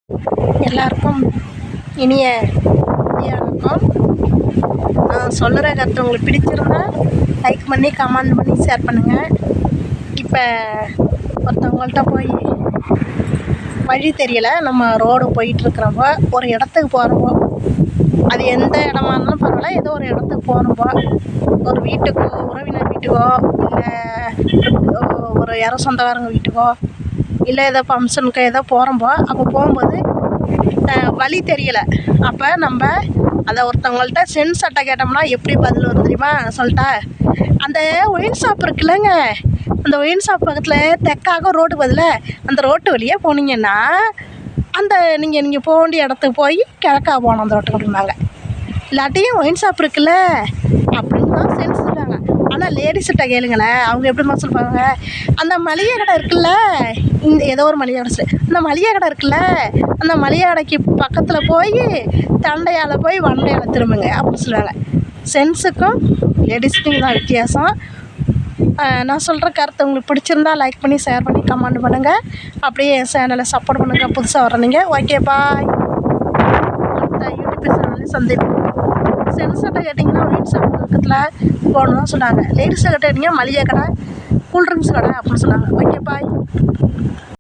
எல்லாருக்கும் இனிய மதிய வணக்கம். நான் சொல்கிற கருத்து உங்களுக்கு பிடிச்சிருந்தா லைக் பண்ணி கமெண்ட் பண்ணி ஷேர் பண்ணுங்கள். இப்போ ஒருத்தவங்கள்ட்ட போய் வழி தெரியலை, நம்ம ரோடு போயிட்டுருக்குறப்போ ஒரு இடத்துக்கு போகிறப்போ, அது எந்த இடமா இருந்தாலும் பரவாயில்ல, ஏதோ ஒரு இடத்துக்கு போகிறப்போ, ஒரு வீட்டுக்கோ உறவினர் வீட்டுக்கோ இல்லை ஒரு யாரோ சொந்தக்காரங்க வீட்டுக்கோ இல்லை ஏதோ ஃபங்க்ஷனுக்கு ஏதோ போகிறோம்போ, அப்போ போகும்போது வழி தெரியலை. அப்போ நம்ம அதை ஒருத்தவங்கள்ட்ட சென்ஸ் அட்டை கேட்டோம்னா எப்படி பதில் வரும் தெரியுமா? சொல்லிட்டா, அந்த ஒயின் ஷாப் இருக்குல்லங்க, அந்த ஒயின் ஷாப் பக்கத்தில் தெற்காக ரோடு பதில் அந்த ரோட்டு வழியாக போனீங்கன்னா அந்த நீங்கள் போக வேண்டிய இடத்துக்கு போய் கிழக்கா போகணும் அந்த ரோட்டுக்கு அப்படிம்பாங்க. இல்லாட்டியும் ஒயின் ஷாப் இருக்குல்ல அப்படின்னு தான் சென்ஸ் சொல்லுவாங்க. ஆனால் லேடிஸ்கிட்ட கேளுங்களேன், அவங்க எப்படிமா சொல்லுவாங்க, அந்த மளிகை கடை இருக்குல்ல, இந்த ஏதோ ஒரு மளிகை கடை அந்த மளிகை கடை இருக்குல்ல, அந்த மளிகை கடைக்கு பக்கத்தில் போய் தண்டையால் போய் வண்டையால் திரும்புங்க அப்படின்னு சொல்லுவாங்க. சென்ஸுக்கும் லேடிஸுக்கும் தான் வித்தியாசம். நான் சொல்கிற கருத்து உங்களுக்கு பிடிச்சிருந்தா லைக் பண்ணி ஷேர் பண்ணி கமெண்ட் பண்ணுங்கள். அப்படியே என் சேனலை சப்போர்ட் பண்ணுங்கள். புதுசாக வர்றீங்க. ஓகே, பாய். அடுத்த யூடியூப் சேனல்லையும் சந்திப்போம். சென்ஸ் அட்டை கேட்டிங்கன்னா ஒயின் ஷாப் பக்கத்தில் போகணும் தான் சொன்னாங்க. லேடிஸை கேட்டிங்கன்னா மளிகை கடை, கூல்ட்ரிங்க்ஸ் கடை அப்படின்னு சொன்னாங்க. ஓகே, பாய்.